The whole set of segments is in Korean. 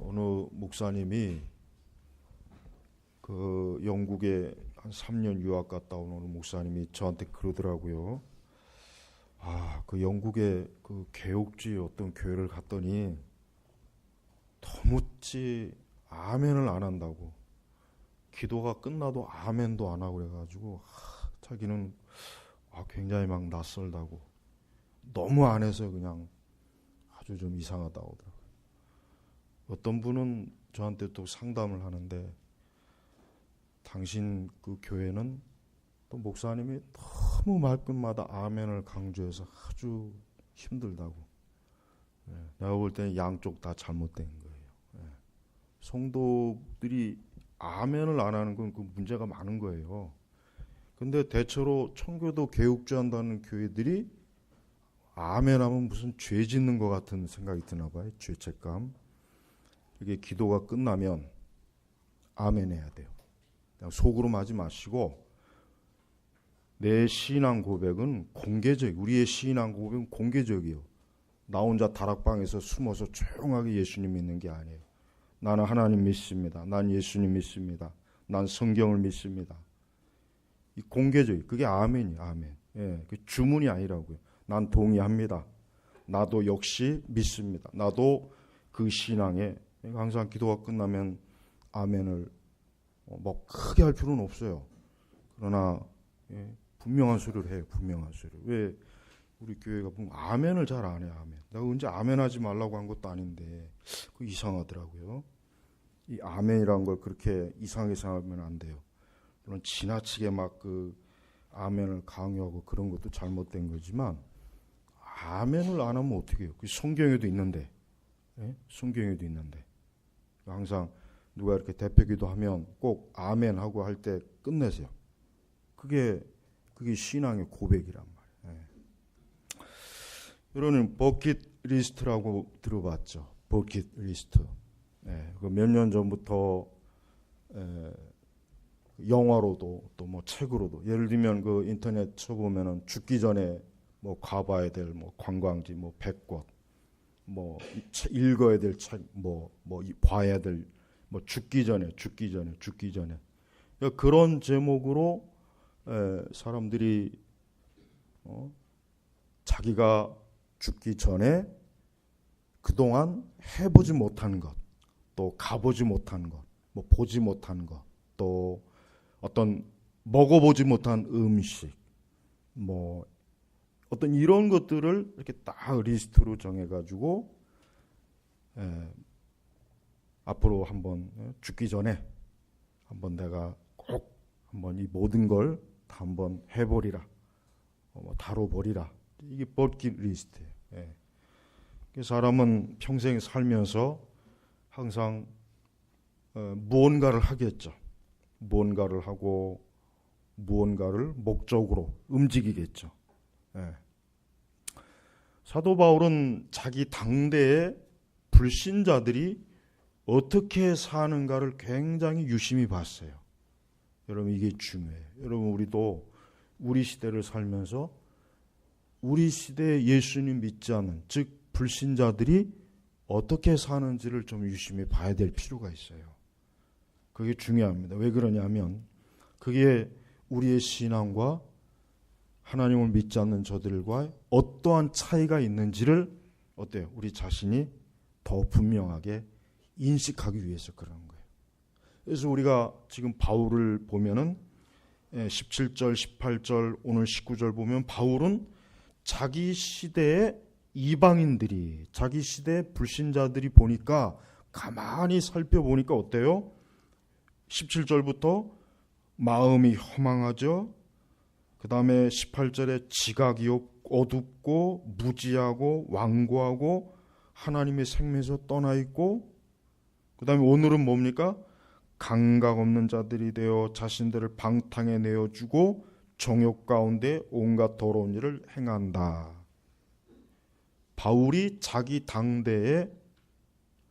어느 목사님이 그 영국에 한 3년 유학 갔다 온 어느 목사님이 저한테 그러더라고요. 그 영국의 그 개옥주의 어떤 교회를 갔더니 터묻지 아멘을 안 한다고. 기도가 끝나도 아멘도 안 하고 그래가지고 자기는 굉장히 막 낯설다고. 너무 안 해서 그냥 아주 좀 이상하다고 하더라고요. 어떤 분은 저한테 또 상담을 하는데 당신 그 교회는 또 목사님이 너무 말끝마다 아멘을 강조해서 아주 힘들다고. 내가 볼 때는 양쪽 다 잘못된 거예요. 성도들이 아멘을 안 하는 건 그 문제가 많은 거예요. 근데 대체로 청교도 개옥주한다는 교회들이 아멘하면 무슨 죄 짓는 것 같은 생각이 드나 봐요. 죄책감. 이게 기도가 끝나면 아멘해야 돼요. 그냥 속으로 하지 마시고 내 신앙 고백은 공개적. 우리의 신앙 고백은 공개적이에요. 나 혼자 다락방에서 숨어서 조용하게 예수님 믿는 게 아니에요. 나는 하나님 믿습니다. 난 예수님 믿습니다. 난 성경을 믿습니다. 이 공개적. 그게 아멘이에요. 아멘. 그 주문이 아니라고요. 난 동의합니다. 나도 역시 믿습니다. 나도 그 신앙에 항상 기도가 끝나면 아멘을 뭐 크게 할 필요는 없어요. 그러나 분명한 소리를 해요. 분명한 소리. 왜 우리 교회가 보면 아멘을 잘 안 해요. 아멘. 내가 언제 아멘하지 말라고 한 것도 아닌데 그 이상하더라고요. 이 아멘이라는 걸 그렇게 이상하게 생각하면 안 돼요. 물론 지나치게 막 그 아멘을 강요하고 그런 것도 잘못된 거지만 아멘을 안 하면 어떻게 해요? 그 성경에도 있는데, 성경에도 있는데 항상 누가 이렇게 대표기도 하면 꼭 아멘 하고 할 때 끝내세요. 그게 신앙의 고백이란 말이에요. 여러분 버킷리스트라고 들어봤죠? 버킷리스트. 몇 년 전부터 영화로도 또 뭐 책으로도 예를 들면 그 인터넷 쳐보면은 죽기 전에 뭐 가봐야 될 뭐 관광지 뭐 100곳 뭐 읽어야 될 책 뭐 봐야 될 뭐 죽기 전에 그런 제목으로 사람들이 자기가 죽기 전에 그동안 해보지 못한 것, 또 가보지 못한 것, 뭐 보지 못한 것, 또 어떤 먹어보지 못한 음식, 뭐 어떤 이런 것들을 이렇게 딱 리스트로 정해가지고 앞으로 한번 죽기 전에 한번 내가 꼭 한번 이 모든 걸 다 한번 해보리라, 다뤄보리라. 이게 버킷리스트예요. 사람은 평생 살면서 항상 무언가를 하겠죠. 무언가를 하고 무언가를 목적으로 움직이겠죠. 사도 바울은 자기 당대의 불신자들이 어떻게 사는가를 굉장히 유심히 봤어요. 여러분 이게 중요해요. 여러분 우리도 우리 시대를 살면서 우리 시대에 예수님 믿지 않는 즉 불신자들이 어떻게 사는지를 좀 유심히 봐야 될 필요가 있어요. 그게 중요합니다. 왜 그러냐면 그게 우리의 신앙과 하나님을 믿지 않는 저들과 어떠한 차이가 있는지를 어때요? 우리 자신이 더 분명하게 인식하기 위해서 그러는 거예요. 그래서 우리가 지금 바울을 보면은 17절, 18절, 오늘 19절 보면 바울은 자기 시대의 이방인들이, 자기 시대의 불신자들이 보니까 가만히 살펴보니까 어때요? 17절부터 마음이 허망하죠. 그 다음에 18절에 지각이 어둡고 무지하고 완고하고 하나님의 생명에서 떠나 있고, 그 다음에 오늘은 뭡니까? 감각 없는 자들이 되어 자신들을 방탕에 내어주고 정욕 가운데 온갖 더러운 일을 행한다. 바울이 자기 당대에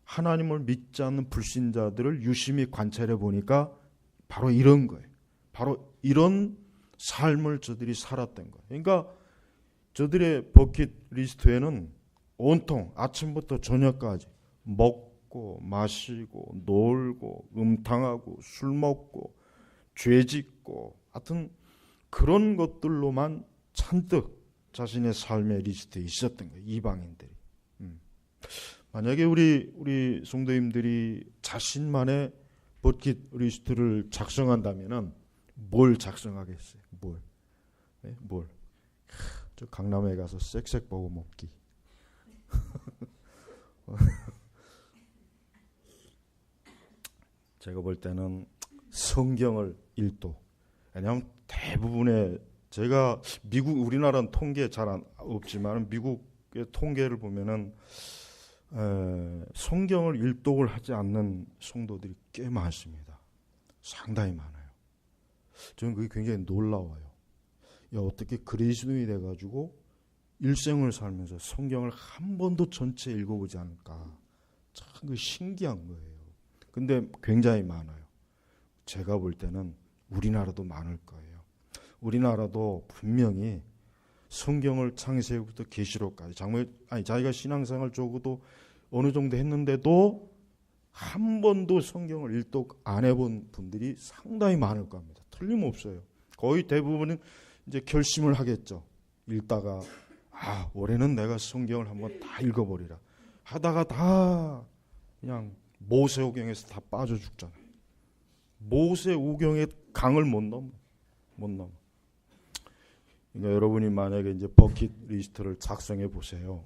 하나님을 믿지 않는 불신자들을 유심히 관찰해 보니까 바로 이런 거예요. 바로 이런 삶을 저들이 살았던 거예요. 그러니까 저들의 버킷리스트에는 온통 아침부터 저녁까지 먹고 먹고 마시고 놀고 음탕하고 술 먹고 죄 짓고 하여튼 그런 것들로만 잔뜩 자신의 삶의 리스트에 있었던 거예요. 이방인들이. 만약에 우리 성도님들이 자신만의 버킷리스트를 작성한다면은 뭘 작성하겠어요? 뭘? 저 강남에 가서 쌕쌕버거 먹기. 제가 볼 때는 성경을 읽도. 왜냐하면 대부분의 제가 우리나라는 통계 잘 없지만 미국의 통계를 보면은 성경을 일독을 하지 않는 성도들이 꽤 많습니다. 상당히 많아요. 저는 그게 굉장히 놀라워요. 야, 어떻게 그리스도인이 돼가지고 일생을 살면서 성경을 한 번도 전체 읽어보지 않을까. 참 신기한 거예요. 근데 굉장히 많아요. 제가 볼 때는 우리나라도 많을 거예요. 우리나라도 분명히 성경을 창세기부터 계시록까지 자기가 신앙생활 적어도 어느 정도 했는데도 한 번도 성경을 일독 안 해본 분들이 상당히 많을 겁니다. 틀림없어요. 거의 대부분은 이제 결심을 하겠죠. 읽다가 올해는 내가 성경을 한번 다 읽어버리라 하다가 다 그냥 모세오경에서 다 빠져 죽잖아요. 모세오경의 강을 못 넘어. 그러니까 여러분이 만약에 이제 버킷리스트를 작성해 보세요.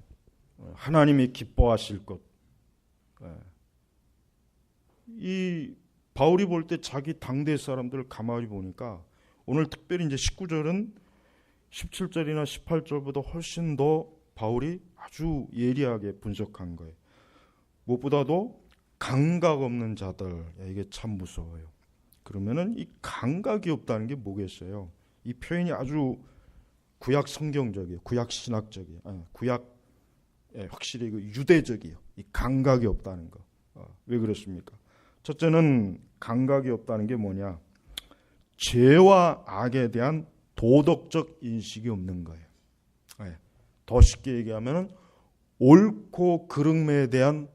하나님이 기뻐하실 것. 이 바울이 볼 때 자기 당대 사람들을 가만히 보니까 오늘 특별히 이제 19절은 17절이나 18절보다 훨씬 더 바울이 아주 예리하게 분석한 거예요. 무엇보다도 감각 없는 자들. 이게 참 무서워요. 그러면은 이 감각이 없다는 게 뭐겠어요? 이 표현이 아주 구약 성경적이에요. 구약 신학적이에요. 확실히 그 유대적이에요. 이 감각이 없다는 거. 왜 그렇습니까? 첫째는 감각이 없다는 게 뭐냐? 죄와 악에 대한 도덕적 인식이 없는 거예요. 더 쉽게 얘기하면 옳고 그름에 대한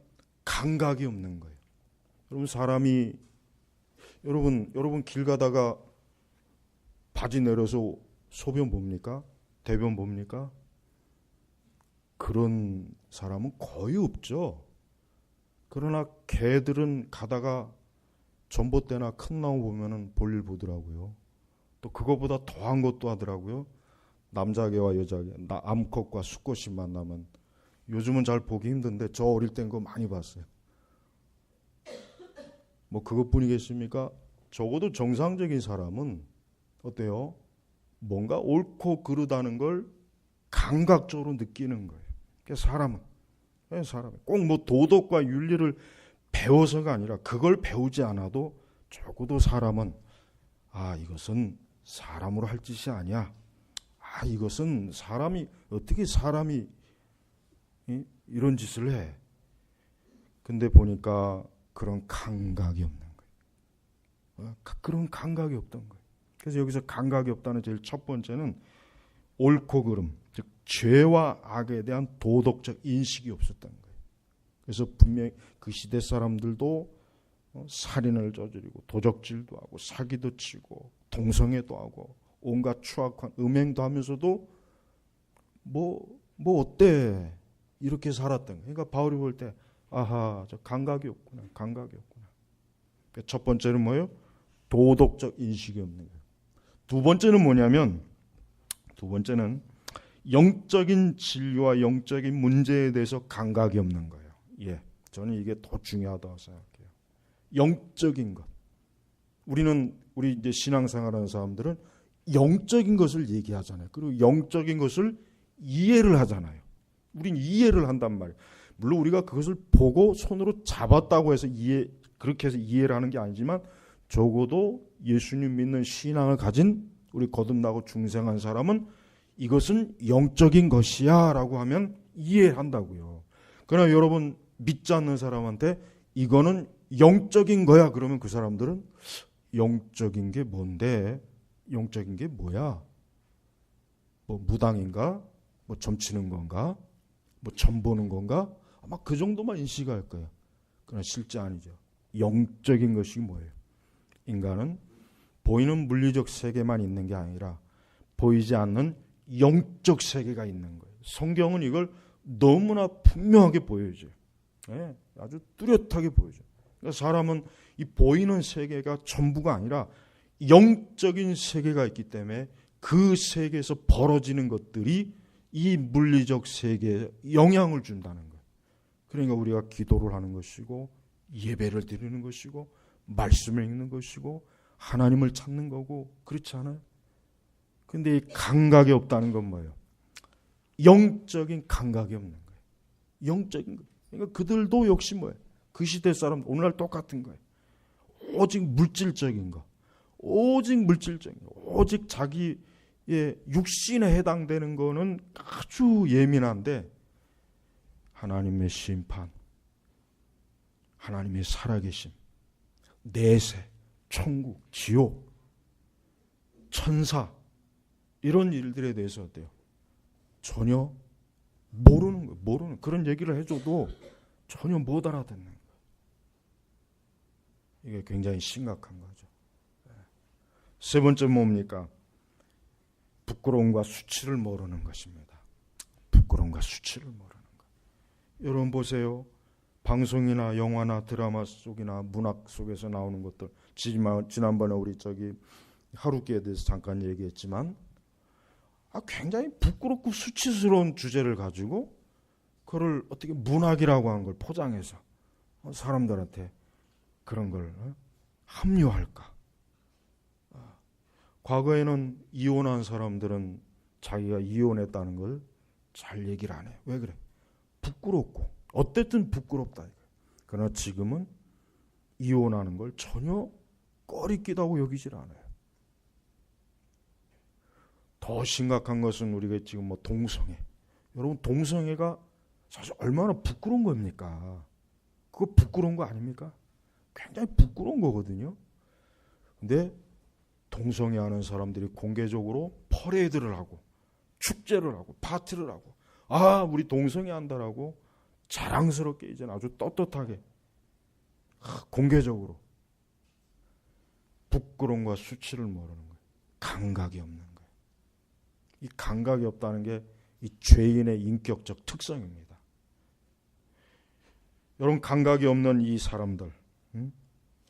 감각이 없는 거예요. 여러분 길 가다가 바지 내려서 소변 봅니까? 대변 봅니까? 그런 사람은 거의 없죠. 그러나 개들은 가다가 전봇대나 큰 나무 보면은 볼일 보더라고요. 또 그거보다 더한 것도 하더라고요. 남자개와 여자개, 암컷과 수컷이 만나면 요즘은 잘 보기 힘든데 저 어릴 땐 그거 많이 봤어요. 뭐 그것뿐이겠습니까? 적어도 정상적인 사람은 어때요? 뭔가 옳고 그르다는 걸 감각적으로 느끼는 거예요. 그러니까 사람은 꼭 뭐 도덕과 윤리를 배워서가 아니라 그걸 배우지 않아도 적어도 사람은 이것은 사람으로 할 짓이 아니야. 이것은 어떻게 사람이 이런 짓을 해. 근데 보니까 그런 감각이 없는 거예요. 그런 감각이 없던 거예요. 그래서 여기서 감각이 없다는 제일 첫 번째는 옳고 그름, 즉 죄와 악에 대한 도덕적 인식이 없었던 거예요. 그래서 분명히 그 시대 사람들도 살인을 저지르고 도적질도 하고 사기도 치고 동성애도 하고 온갖 추악한 음행도 하면서도 뭐 어때 이렇게 살았던 거예요. 그러니까 바울이 볼 때 저 감각이 없구나. 그러니까 첫 번째는 뭐예요? 도덕적 인식이 없는 거예요. 두 번째는 뭐냐면 영적인 진리와 영적인 문제에 대해서 감각이 없는 거예요. 저는 이게 더 중요하다고 생각해요. 영적인 것. 우리 이제 신앙생활하는 사람들은 영적인 것을 얘기하잖아요. 그리고 영적인 것을 이해를 하잖아요. 우린 이해를 한단 말이에요. 물론 우리가 그것을 보고 손으로 잡았다고 해서 그렇게 해서 이해를 하는 게 아니지만 적어도 예수님 믿는 신앙을 가진 우리 거듭나고 중생한 사람은 이것은 영적인 것이야 라고 하면 이해한다고요. 그러나 여러분 믿지 않는 사람한테 이거는 영적인 거야 그러면 그 사람들은 영적인 게 뭔데? 영적인 게 뭐야? 뭐 무당인가? 뭐 점치는 건가? 뭐 점 보는 건가? 아마 그 정도만 인식할 거예요. 그러나 실제 아니죠. 영적인 것이 뭐예요? 인간은 보이는 물리적 세계만 있는 게 아니라 보이지 않는 영적 세계가 있는 거예요. 성경은 이걸 너무나 분명하게 보여줘요. 네, 아주 뚜렷하게 보여줘요. 그러니까 사람은 이 보이는 세계가 전부가 아니라 영적인 세계가 있기 때문에 그 세계에서 벌어지는 것들이 이 물리적 세계에 영향을 준다는 거예요. 그러니까 우리가 기도를 하는 것이고 예배를 드리는 것이고 말씀을 읽는 것이고 하나님을 찾는 거고 그렇지 않아요? 근데 이 감각이 없다는 건 뭐예요? 영적인 감각이 없는 거예요. 영적인 거. 그러니까 그들도 역시 뭐예요? 그 시대 사람 오늘날 똑같은 거예요. 오직 물질적인 거. 오직 물질적인 거. 오직 자기의 육신에 해당되는 거는 아주 예민한데 하나님의 심판, 하나님의 살아계심, 내세, 천국, 지옥, 천사 이런 일들에 대해서 어때요? 전혀 모르는 거예요. 모르는 그런 얘기를 해줘도 전혀 못 알아듣는 거예요. 이게 굉장히 심각한 거죠. 세 번째 뭡니까? 부끄러움과 수치를 모르는 것입니다. 부끄러움과 수치를 모르는 것. 여러분 보세요. 방송이나 영화나 드라마 속이나 문학 속에서 나오는 것들. 지난번에 우리 하루키에 대해서 잠깐 얘기했지만 굉장히 부끄럽고 수치스러운 주제를 가지고 그걸 어떻게 문학이라고 하는 걸 포장해서 사람들한테 그런 걸 합리화할까? 과거에는 이혼한 사람들은 자기가 이혼했다는 걸 잘 얘기를 안 해요. 왜 그래? 부끄럽고 어쨌든 부끄럽다. 그러나 지금은 이혼하는 걸 전혀 꺼리끼다고 여기질 않아요. 더 심각한 것은 우리가 지금 동성애. 여러분 동성애가 사실 얼마나 부끄러운 겁니까? 그거 부끄러운 거 아닙니까? 굉장히 부끄러운 거거든요. 근데 동성애 하는 사람들이 공개적으로 퍼레이드를 하고 축제를 하고 파티를 하고 우리 동성애 한다라고 자랑스럽게 이제는 아주 떳떳하게 공개적으로 부끄러움과 수치를 모르는 거예요. 감각이 없는 거예요. 이 감각이 없다는 게 이 죄인의 인격적 특성입니다. 여러분 감각이 없는 이 사람들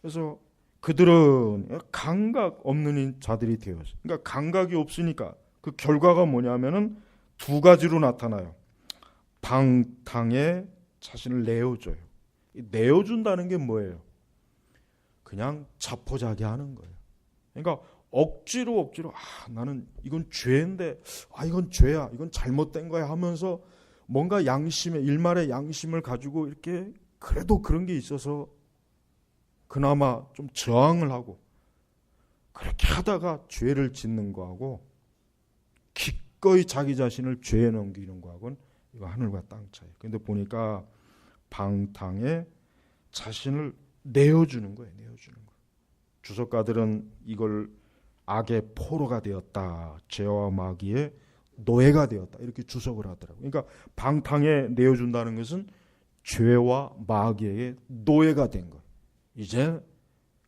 그래서 그들은 감각 없는 자들이 되었어요. 그러니까 감각이 없으니까 그 결과가 뭐냐면은 두 가지로 나타나요. 방탕에 자신을 내어줘요. 내어준다는 게 뭐예요? 그냥 자포자기하는 거예요. 그러니까 억지로 나는 이건 죄인데 이건 죄야, 이건 잘못된 거야 하면서 뭔가 일말의 양심을 가지고 이렇게 그래도 그런 게 있어서 그나마 좀 저항을 하고 그렇게 하다가 죄를 짓는 거하고 기꺼이 자기 자신을 죄에 넘기는 거하고는 이거 하늘과 땅 차이. 근데 보니까 방탕에 자신을 내어주는 거예요. 내어주는 거. 주석가들은 이걸 악의 포로가 되었다. 죄와 마귀의 노예가 되었다. 이렇게 주석을 하더라고요. 그러니까 방탕에 내어준다는 것은 죄와 마귀의 노예가 된 거예요. 이제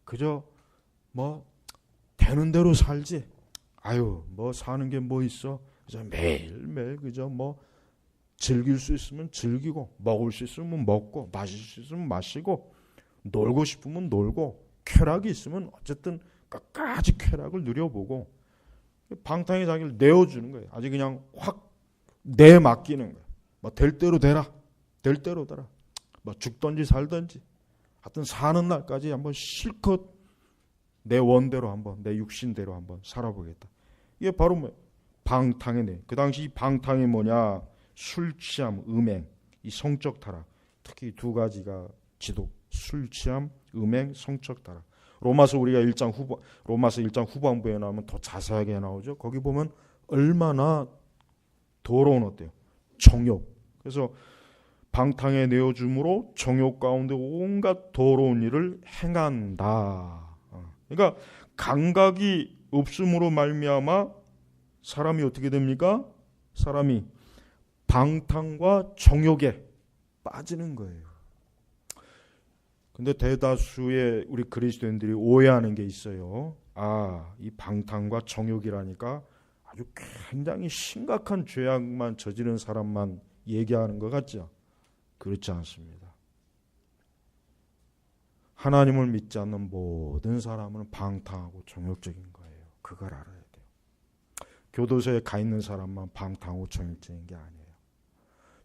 그저 되는 대로 살지. 사는 게 뭐 있어? 그저 매일매일 그저 즐길 수 있으면 즐기고 먹을 수 있으면 먹고 마실 수 있으면 마시고 놀고 싶으면 놀고 쾌락이 있으면 어쨌든 끝까지 쾌락을 누려보고 방탕에 자기를 내어주는 거예요. 아주 그냥 확 내맡기는 거예요. 될 대로 되라. 될 대로 되라. 죽든지 살든지 하여튼 사는 날까지 한번 실컷 내 원대로 한번 내 육신대로 한번 살아보겠다. 이게 바로 방탕의 내. 그 당시 방탕이 뭐냐? 술 취함, 음행, 이 성적 타락. 특히 두 가지가 지독. 술 취함, 음행, 성적 타락. 로마서 1장 후반부에 나오면 더 자세하게 나오죠. 거기 보면 얼마나 더러운 어때요? 정욕. 그래서 방탕에 내어줌으로 정욕 가운데 온갖 더러운 일을 행한다. 그러니까 감각이 없음으로 말미암아 사람이 어떻게 됩니까? 사람이 방탕과 정욕에 빠지는 거예요. 근데 대다수의 우리 그리스도인들이 오해하는 게 있어요. 이 방탕과 정욕이라니까 아주 굉장히 심각한 죄악만 저지른 사람만 얘기하는 것 같죠? 그렇지 않습니다. 하나님을 믿지 않는 모든 사람은 방탕하고 정욕적인 거예요. 그걸 알아야 돼요. 교도소에 가 있는 사람만 방탕하고 정욕적인 게 아니에요.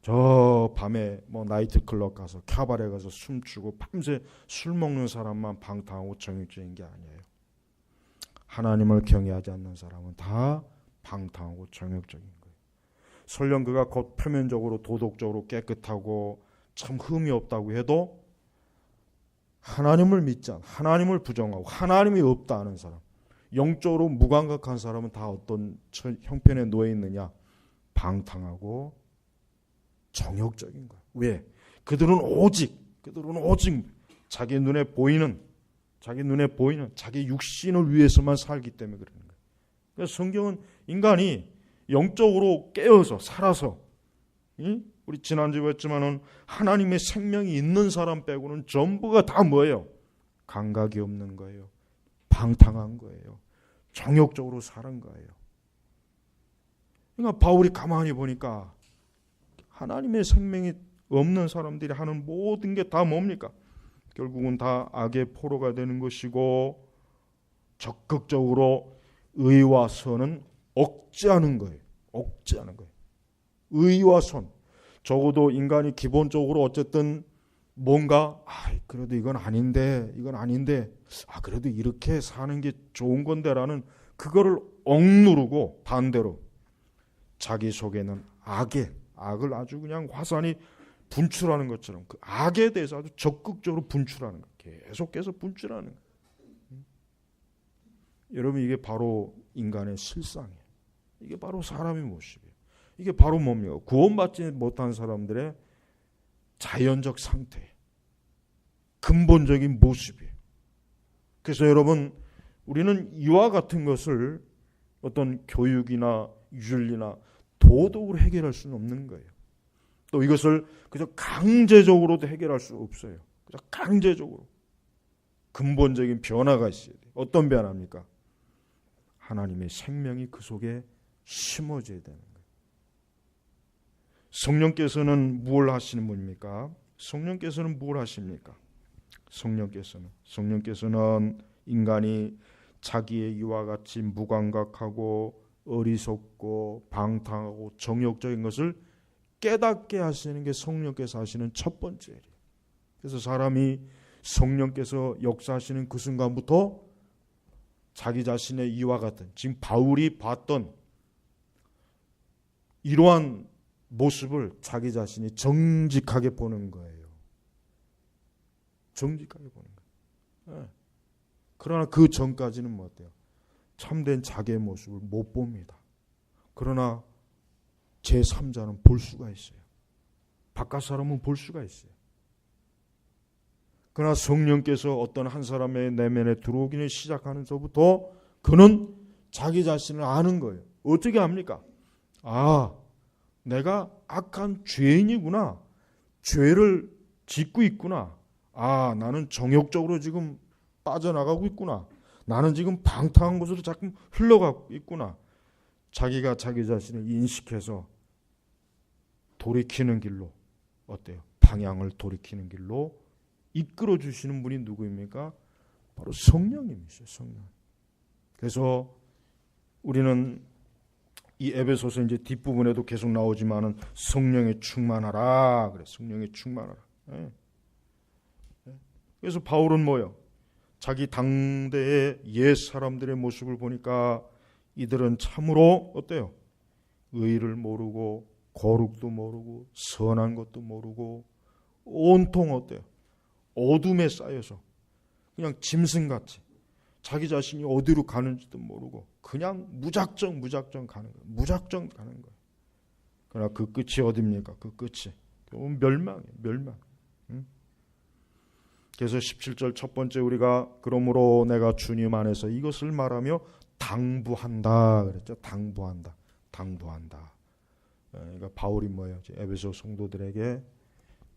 저 밤에 나이트클럽 가서 캬바레 가서 춤추고 밤새 술 먹는 사람만 방탕하고 정욕적인 게 아니에요. 하나님을 경외하지 않는 사람은 다 방탕하고 정욕적인 거예요. 설령 그가 곧 표면적으로 도덕적으로 깨끗하고 참 흠이 없다고 해도 하나님을 믿지 않아, 하나님을 부정하고 하나님이 없다 하는 사람, 영적으로 무감각한 사람은 다 어떤 형편에 놓여 있느냐? 방탕하고 정욕적인 거야. 왜? 그들은 오직 자기 눈에 보이는 자기 육신을 위해서만 살기 때문에 그러는 거예요. 그래서 성경은 인간이 영적으로 깨어서 살아서, 우리 지난주에 했지만은 하나님의 생명이 있는 사람 빼고는 전부가 다 뭐예요? 감각이 없는 거예요. 방탕한 거예요. 정욕적으로 사는 거예요. 그러니까 바울이 가만히 보니까 하나님의 생명이 없는 사람들이 하는 모든 게 다 뭡니까? 결국은 다 악의 포로가 되는 것이고 적극적으로 의와 선은 억제하는 거예요. 억제하는 거예요. 의와 선. 적어도 인간이 기본적으로 어쨌든 뭔가 그래도 이건 아닌데 그래도 이렇게 사는 게 좋은 건데라는 그거를 억누르고 반대로 자기 속에는 악을 아주 그냥 화산이 분출하는 것처럼 그 악에 대해서 아주 적극적으로 분출하는 거예요. 계속해서 분출하는 거예요. 여러분, 이게 바로 인간의 실상이에요. 이게 바로 사람의 모습이에요. 이게 바로 뭡니까? 구원받지 못한 사람들의 자연적 상태, 근본적인 모습이에요. 그래서 여러분, 우리는 이와 같은 것을 어떤 교육이나 윤리나 도덕으로 해결할 수는 없는 거예요. 또 이것을 그저 강제적으로도 해결할 수 없어요. 그저 강제적으로. 근본적인 변화가 있어야 돼요. 어떤 변화입니까? 하나님의 생명이 그 속에 심어져야 되는 거예요. 성령께서는 뭘 하시는 분입니까? 성령께서는 뭘 하십니까? 성령께서는 인간이 자기의 이와 같이 무감각하고 어리석고 방탕하고 정욕적인 것을 깨닫게 하시는 게 성령께서 하시는 첫 번째 일이에요. 그래서 사람이 성령께서 역사하시는 그 순간부터 자기 자신의 이와 같은, 지금 바울이 봤던 이러한 모습을 자기 자신이 정직하게 보는 거예요. 정직하게 보는 거예요. 네. 그러나 그 전까지는 뭐 어때요? 참된 자기의 모습을 못 봅니다. 그러나 제3자는 볼 수가 있어요. 바깥 사람은 볼 수가 있어요. 그러나 성령께서 어떤 한 사람의 내면에 들어오기는 시작하면서부터 그는 자기 자신을 아는 거예요. 어떻게 압니까? 내가 악한 죄인이구나. 죄를 짓고 있구나. 나는 정욕적으로 지금 빠져나가고 있구나. 나는 지금 방탕한 곳으로 자꾸 흘러가고 있구나. 자기가 자기 자신을 인식해서 돌이키는 길로, 어때요? 방향을 돌이키는 길로 이끌어 주시는 분이 누구입니까? 바로 성령님이시죠. 성령. 그래서 우리는 이 에베소서 이제 뒷부분에도 계속 나오지만은 성령에 충만하라. 그래, 성령에 충만하라. 네. 그래서 바울은 뭐요? 자기 당대의 옛 사람들의 모습을 보니까 이들은 참으로 어때요? 의를 모르고 거룩도 모르고 선한 것도 모르고 온통 어때요? 어둠에 쌓여서 그냥 짐승같이 자기 자신이 어디로 가는지도 모르고 그냥 무작정 가는 거예요. 무작정 가는 거예요. 그러나 그 끝이 어디입니까? 그 끝이 멸망이에요. 멸망. 그래서 17절 첫 번째 우리가 그러므로 내가 주님 안에서 이것을 말하며 당부한다 그랬죠. 당부한다. 그러니까 바울이 뭐예요? 에베소 성도들에게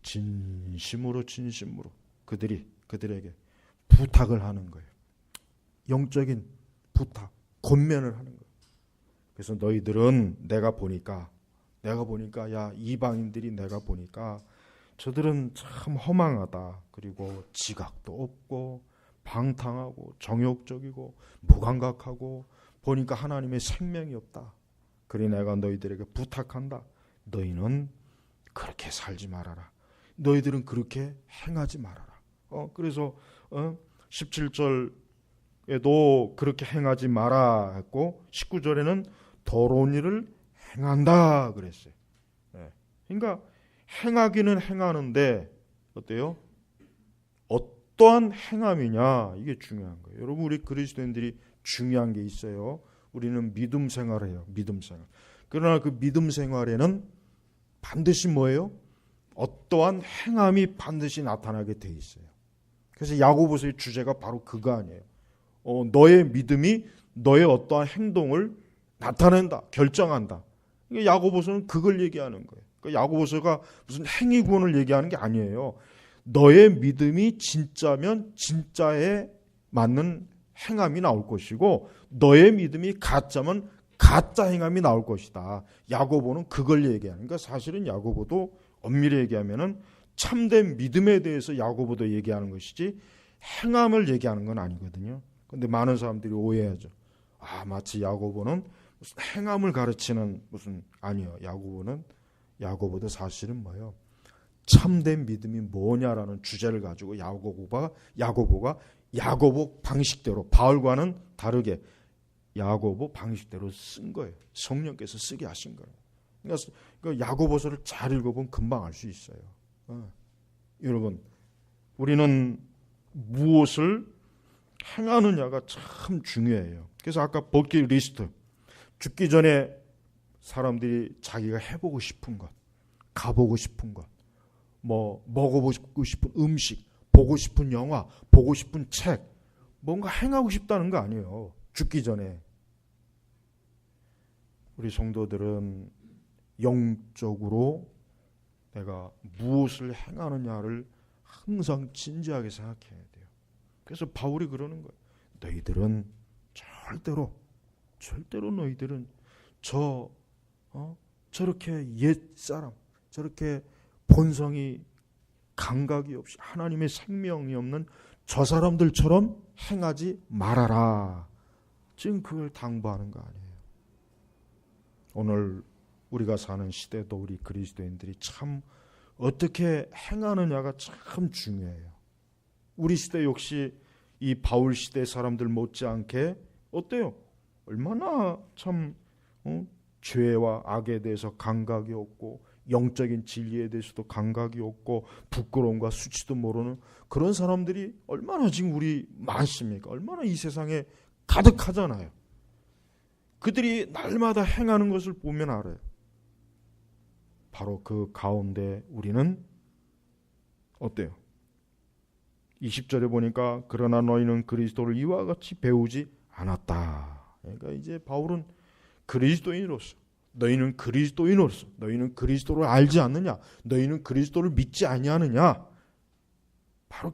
진심으로 그들이 그들에게 부탁을 하는 거예요. 영적인 부탁, 권면을 하는 거예요. 그래서 너희들은 내가 보니까 야, 이방인들이 내가 보니까 저들은 참 허망하다. 그리고 지각도 없고 방탕하고 정욕적이고 무감각하고 보니까 하나님의 생명이 없다. 그러니 내가 너희들에게 부탁한다. 너희는 그렇게 살지 말아라. 너희들은 그렇게 행하지 말아라. 그래서 17절에도 그렇게 행하지 마라 했고 19절에는 더러운 일을 행한다 그랬어요. 그러니까 행하기는 행하는데 어때요? 어떠한 행함이냐, 이게 중요한 거예요. 여러분, 우리 그리스도인들이 중요한 게 있어요. 우리는 믿음 생활을 해요. 믿음 생활. 그러나 그 믿음 생활에는 반드시 뭐예요? 어떠한 행함이 반드시 나타나게 돼 있어요. 그래서 야고보서의 주제가 바로 그거 아니에요. 너의 믿음이 너의 어떠한 행동을 나타낸다, 결정한다. 야고보서는 그걸 얘기하는 거예요. 그러니까 야고보서가 무슨 행위구원을 얘기하는 게 아니에요. 너의 믿음이 진짜면 진짜에 맞는 행함이 나올 것이고 너의 믿음이 가짜면 가짜 행함이 나올 것이다. 야고보는 그걸 얘기하는 거니까 사실은 야고보도 엄밀히 얘기하면은 참된 믿음에 대해서 야고보도 얘기하는 것이지 행함을 얘기하는 건 아니거든요. 그런데 많은 사람들이 오해하죠. 마치 야고보는 무슨 행함을 가르치는 무슨 아니요. 야고보도 사실은 뭐예요? 참된 믿음이 뭐냐라는 주제를 가지고 야고보가 야고보 방식대로 바울과는 다르게 야고보 방식대로 쓴 거예요. 성령께서 쓰게 하신 거예요. 그러니까 야고보서를 잘 읽어보면 금방 알 수 있어요. 여러분, 우리는 무엇을 행하느냐가 참 중요해요. 그래서 아까 버킷리스트, 죽기 전에 사람들이 자기가 해보고 싶은 것, 가보고 싶은 것, 뭐 먹어보고 싶은 음식, 보고 싶은 영화, 보고 싶은 책, 뭔가 행하고 싶다는 거 아니에요. 죽기 전에. 우리 성도들은 영적으로 내가 무엇을 행하느냐를 항상 진지하게 생각해야 돼요. 그래서 바울이 그러는 거예요. 너희들은 절대로 너희들은 저렇게 옛사람, 저렇게 본성이 감각이 없이 하나님의 생명이 없는 저 사람들처럼 행하지 말아라. 지금 그걸 당부하는 거 아니에요. 오늘 우리가 사는 시대도 우리 그리스도인들이 참 어떻게 행하느냐가 참 중요해요. 우리 시대 역시 이 바울 시대 사람들 못지않게 어때요? 얼마나 참 죄와 악에 대해서 감각이 없고 영적인 진리에 대해서도 감각이 없고 부끄러움과 수치도 모르는 그런 사람들이 얼마나 지금 우리 많습니까? 얼마나 이 세상에 가득하잖아요. 그들이 날마다 행하는 것을 보면 알아요. 바로 그 가운데 우리는 어때요? 20절에 보니까 그러나 너희는 그리스도를 이와 같이 배우지 않았다. 그러니까 이제 바울은 그리스도인으로서 너희는 그리스도를 알지 않느냐? 너희는 그리스도를 믿지 아니하느냐? 바로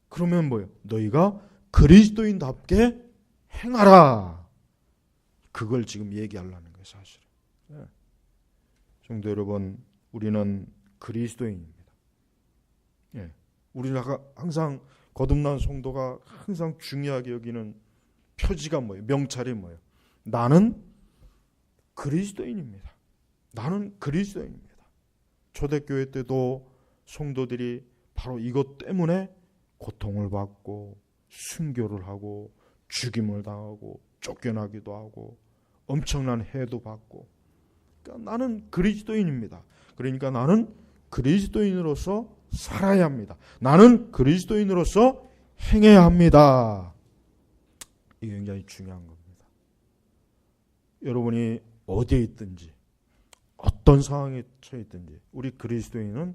그러면 뭐예요? 너희가 그리스도인답게 행하라. 그걸 지금 얘기하려는 거예요, 사실은. 성도 여러분, 우리는 그리스도인입니다. 우리가 항상 거듭난 성도가 항상 중요하게 여기는 표지가 뭐예요? 명찰이 뭐예요? 나는 그리스도인입니다. 나는 그리스도인입니다. 초대교회 때도 성도들이 바로 이것 때문에 고통을 받고 순교를 하고 죽임을 당하고 쫓겨나기도 하고 엄청난 해도 받고. 그러니까 나는 그리스도인입니다. 그러니까 나는 그리스도인으로서 살아야 합니다. 나는 그리스도인으로서 행해야 합니다. 이게 굉장히 중요한 겁니다. 여러분이 어디에 있든지 어떤 상황에 처해 있든지 우리 그리스도인은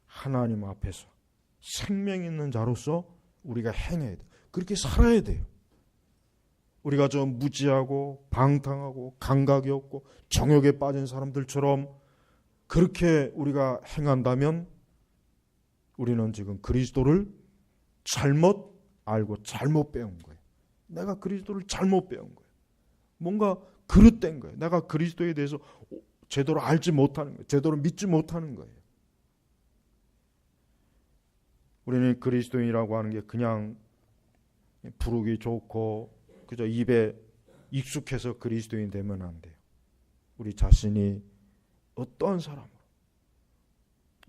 하나님 앞에서 생명 있는 자로서 우리가 행해야 돼요. 그렇게 살아야 돼요. 우리가 좀 무지하고 방탕하고 감각이 없고 정욕에 빠진 사람들처럼 그렇게 우리가 행한다면 우리는 지금 그리스도를 잘못 알고 잘못 배운 거예요. 내가 그리스도를 잘못 배운 거예요. 뭔가 그릇된 거예요. 내가 그리스도에 대해서 제대로 알지 못하는 거예요. 제대로 믿지 못하는 거예요. 우리는 그리스도인이라고 하는 게 그냥 부르기 좋고 그저 입에 익숙해서 그리스도인 되면 안 돼요. 우리 자신이 어떠한 사람으로,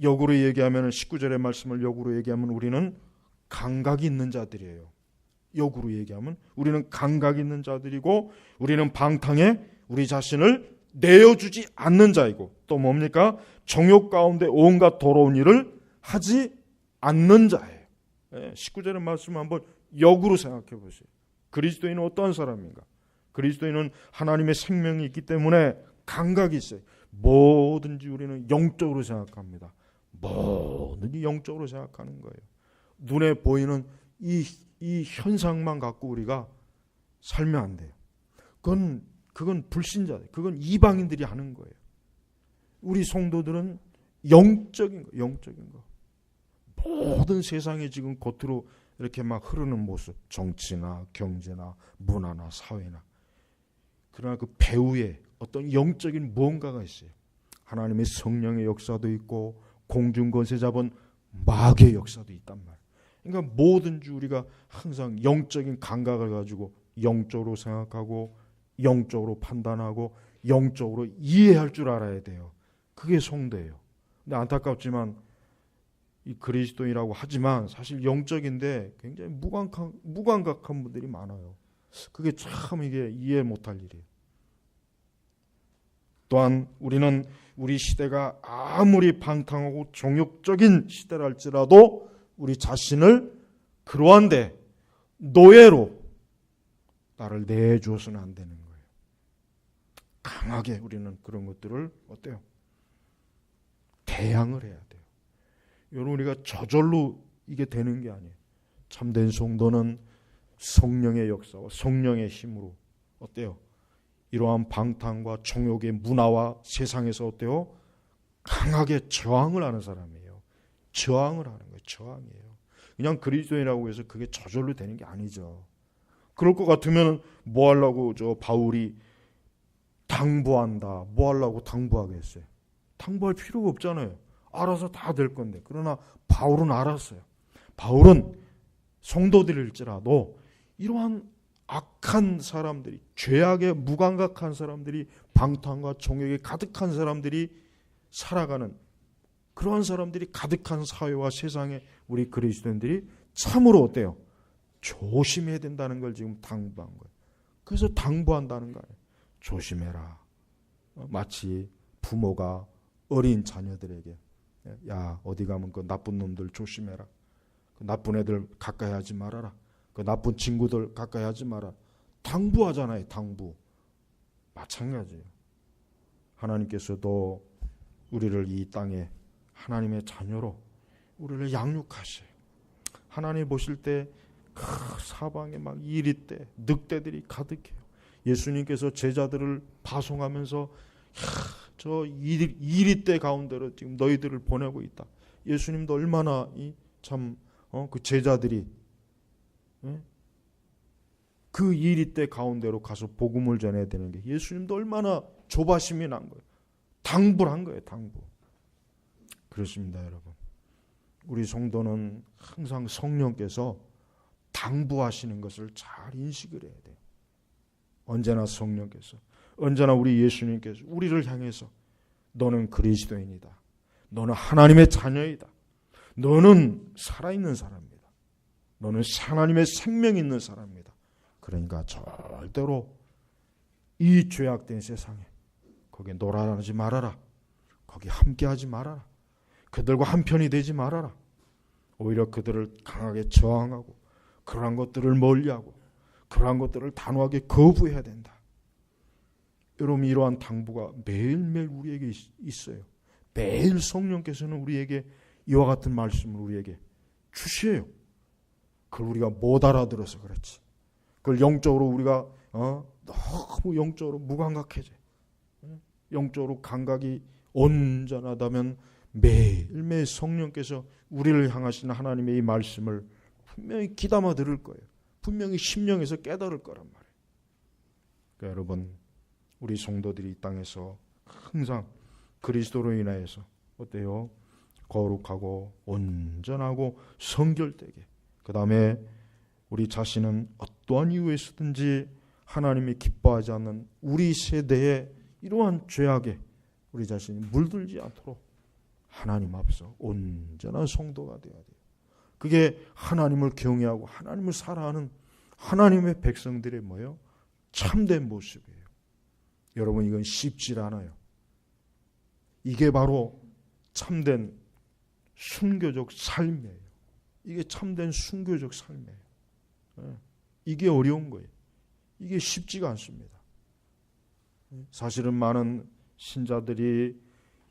역으로 얘기하면 19절의 말씀을 역으로 얘기하면 우리는 감각이 있는 자들이에요. 역으로 얘기하면 우리는 감각이 있는 자들이고 우리는 방탕에 우리 자신을 내어주지 않는 자이고 또 뭡니까? 정욕 가운데 온갖 더러운 일을 하지 않는 자예요. 19절의 말씀 한번 역으로 생각해 보세요. 그리스도인은 어떤 사람인가? 그리스도인은 하나님의 생명이 있기 때문에 감각이 있어요. 뭐든지 우리는 영적으로 생각합니다. 뭐든지 영적으로 생각하는 거예요. 눈에 보이는 이 현상만 갖고 우리가 살면 안 돼요. 그건 불신자들, 그건 이방인들이 하는 거예요. 우리 성도들은 영적인 거. 모든 세상에 지금 겉으로 이렇게 막 흐르는 모습, 정치나 경제나 문화나 사회나, 그러나 그 배후에 어떤 영적인 무언가가 있어요. 하나님의 성령의 역사도 있고 공중권세 잡은 마귀의 역사도 있단 말이에요. 그러니까 뭐든지 우리가 항상 영적인 감각을 가지고 영적으로 생각하고 영적으로 판단하고 영적으로 이해할 줄 알아야 돼요. 그게 성도예요. 근데 안타깝지만 이 그리스도인이라고 하지만 사실 영적인데 굉장히 무감각한 분들이 많아요. 그게 참 이게 이해 못할 일이에요. 또한 우리는 우리 시대가 아무리 방탕하고 종욕적인 시대랄지라도 우리 자신을 그러한데 노예로 나를 내주어서는 안 되는 거예요. 강하게 우리는 그런 것들을 어때요? 대항을 해야 돼요. 여러분, 우리가 저절로 이게 되는 게 아니에요. 참된 성도는 성령의 역사와 성령의 힘으로 어때요? 이러한 방탕과 종욕의 문화와 세상에서 어때요? 강하게 저항을 하는 사람이에요. 저항을 하는 거예요. 저항이에요. 그냥 그리스도인이라고 해서 그게 저절로 되는 게 아니죠. 그럴 것 같으면 뭐 하려고 저 바울이 당부한다. 뭐 하려고 당부하겠어요? 당부할 필요가 없잖아요. 알아서 다 될 건데. 그러나 바울은 알았어요. 바울은 성도들일지라도 이러한 악한 사람들이, 죄악에 무감각한 사람들이, 방탕과 종욕에 가득한 사람들이 살아가는 그러한 사람들이 가득한 사회와 세상에 우리 그리스도인들이 참으로 어때요? 조심해야 된다는 걸 지금 당부한 거예요. 그래서 당부한다는 거예요. 조심해라. 마치 부모가 어린 자녀들에게 야, 어디 가면 그 나쁜 놈들 조심해라. 그 나쁜 애들 가까이 하지 말아라. 그 나쁜 친구들 가까이 하지 마라. 당부하잖아요. 당부. 마찬가지예요. 하나님께서도 우리를 이 땅에 하나님의 자녀로 우리를 양육하셔요. 하나님 보실 때 사방에 막 이리떼, 늑대들이 가득해요. 예수님께서 제자들을 파송하면서 저 이리떼 가운데로 지금 너희들을 보내고 있다. 예수님도 얼마나 그 제자들이 그 이리떼 가운데로 가서 복음을 전해야 되는 게 예수님도 얼마나 조바심이 난 거예요. 당부를 한 거예요. 당부. 그렇습니다, 여러분. 우리 성도는 항상 성령께서 당부하시는 것을 잘 인식을 해야 돼요. 언제나 성령께서, 언제나 우리 예수님께서 우리를 향해서 너는 그리스도인이다. 너는 하나님의 자녀이다. 너는 살아있는 사람이다. 너는 하나님의 생명이 있는 사람이다. 그러니까 절대로 이 죄악된 세상에 거기에 놀아나지 말아라. 거기 함께하지 말아라. 그들과 한편이 되지 말아라. 오히려 그들을 강하게 저항하고 그러한 것들을 멀리하고 그러한 것들을 단호하게 거부해야 된다. 여러분, 이러한 당부가 매일매일 우리에게 있어요. 매일 성령께서는 우리에게 이와 같은 말씀을 우리에게 주셔요. 그걸 우리가 못 알아들어서 그렇지. 그걸 영적으로 우리가 너무 영적으로 무감각해져. 영적으로 감각이 온전하다면 매일매일 성령께서 우리를 향하시는 하나님의 이 말씀을 분명히 귀담아 들을 거예요. 분명히 심령에서 깨달을 거란 말이에요. 그러니까 여러분, 우리 성도들이 이 땅에서 항상 그리스도로 인하여서 어때요? 거룩하고 온전하고 성결되게, 그 다음에 우리 자신은 어떠한 이유에서든지 하나님이 기뻐하지 않는 우리 세대의 이러한 죄악에 우리 자신이 물들지 않도록 하나님 앞에서 온전한 성도가 되어야 돼요. 그게 하나님을 경외하고 하나님을 사랑하는 하나님의 백성들의 뭐예요? 참된 모습이에요. 여러분, 이건 쉽지 않아요. 이게 바로 참된 순교적 삶이에요. 이게 참된 순교적 삶이에요. 이게 어려운 거예요. 이게 쉽지가 않습니다. 사실은 많은 신자들이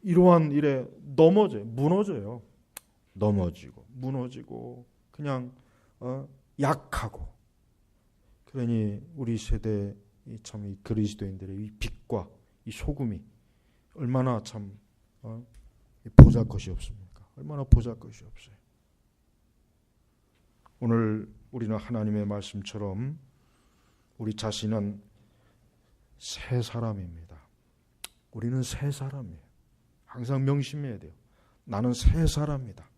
이러한 일에 무너져요. 넘어지고 무너지고 그냥 약하고. 그러니 우리 세대 참 이 그리스도인들의 이 빛과 이 소금이 얼마나 참 보잘것이 없습니까? 얼마나 보잘것이 없어요. 오늘 우리는 하나님의 말씀처럼 우리 자신은 새 사람입니다. 우리는 새 사람이에요. 항상 명심해야 돼요. 나는 새 사람이다.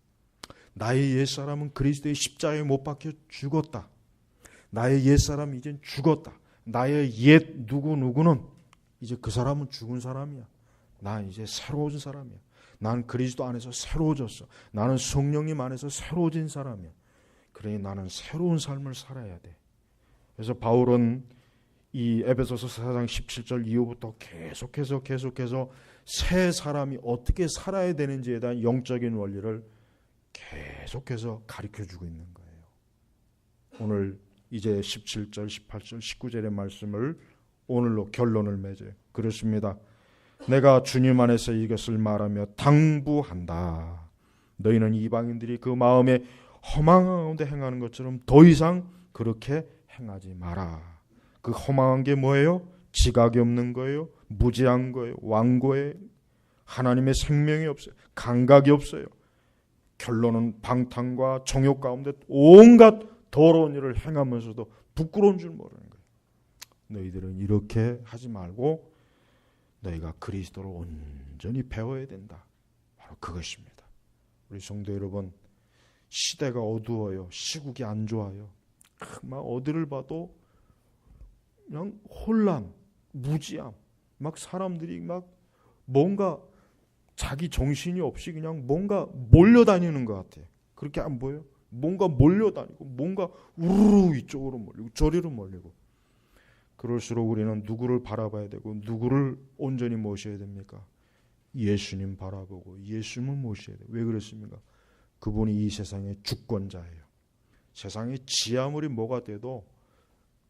나의 옛사람은 그리스도의 십자가에 못 박혀 죽었다. 나의 옛사람이 이젠 죽었다. 나의 옛 누구는 이제 그 사람은 죽은 사람이야. 난 이제 새로워진 사람이야. 난 그리스도 안에서 새로워졌어. 나는 성령님 안에서 새로워진 사람이야. 그러니 나는 새로운 삶을 살아야 돼. 그래서 바울은 이 에베소서 4장 17절 이후부터 계속해서 새 사람이 어떻게 살아야 되는지에 대한 영적인 원리를 계속해서 가르쳐주고 있는 거예요. 오늘 이제 17절, 18절, 19절의 말씀을 오늘로 결론을 맺어요. 그렇습니다. 내가 주님 안에서 이것을 말하며 당부한다. 너희는 이방인들이 그 마음에 허망한 가운데 행하는 것처럼 더 이상 그렇게 행하지 마라. 그 허망한 게 뭐예요? 지각이 없는 거예요. 무지한 거예요. 완고해요. 하나님의 생명이 없어요. 감각이 없어요. 결론은 방탕과 정욕 가운데 온갖 더러운 일을 행하면서도 부끄러운 줄 모르는 거예요. 너희들은 이렇게 하지 말고 너희가 그리스도를 온전히 배워야 된다. 바로 그것입니다. 우리 성도 여러분, 시대가 어두워요. 시국이 안 좋아요. 막 어디를 봐도 그냥 혼란, 무지함, 막 사람들이 막 뭔가 자기 정신이 없이 그냥 뭔가 몰려다니는 것 같아요. 그렇게 안 보여요? 뭔가 몰려다니고 뭔가 우르르 이쪽으로 몰리고 저리로 몰리고. 그럴수록 우리는 누구를 바라봐야 되고 누구를 온전히 모셔야 됩니까? 예수님 바라보고 예수님을 모셔야 돼요. 왜 그렇습니까? 그분이 이 세상의 주권자예요. 세상에 지 아무리 뭐가 돼도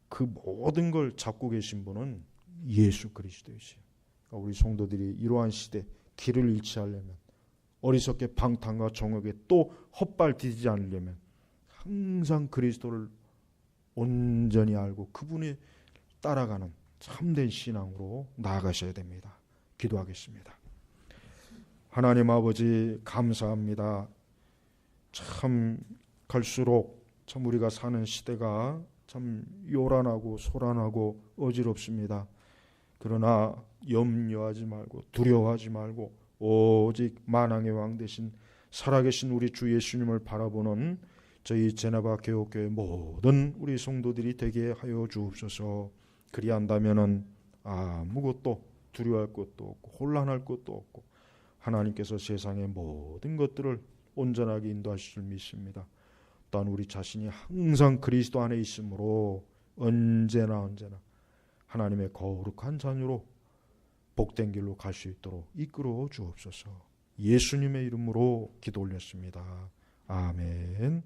그 모든 걸 잡고 계신 분은 예수 그리스도이시죠. 그러니까 우리 성도들이 이러한 시대 길을 잃지 않으려면, 어리석게 방탕과 정욕에 또 헛발 디디지 않으려면 항상 그리스도를 온전히 알고 그분이 따라가는 참된 신앙으로 나아가셔야 됩니다. 기도하겠습니다. 하나님 아버지, 감사합니다. 참 갈수록 참 우리가 사는 시대가 참 요란하고 소란하고 어지럽습니다. 그러나 염려하지 말고 두려워하지 말고 오직 만왕의 왕 되신 살아계신 우리 주 예수님을 바라보는 저희 제나바 개옥교회 모든 우리 성도들이 되게 하여 주옵소서. 그리한다면은 아무것도 두려워할 것도 없고 혼란할 것도 없고 하나님께서 세상의 모든 것들을 온전하게 인도하실 줄 믿습니다. 또한 우리 자신이 항상 그리스도 안에 있으므로 언제나 하나님의 거룩한 자녀로 복된 길로 갈 수 있도록 이끌어 주옵소서. 예수님의 이름으로 기도 올렸습니다. 아멘.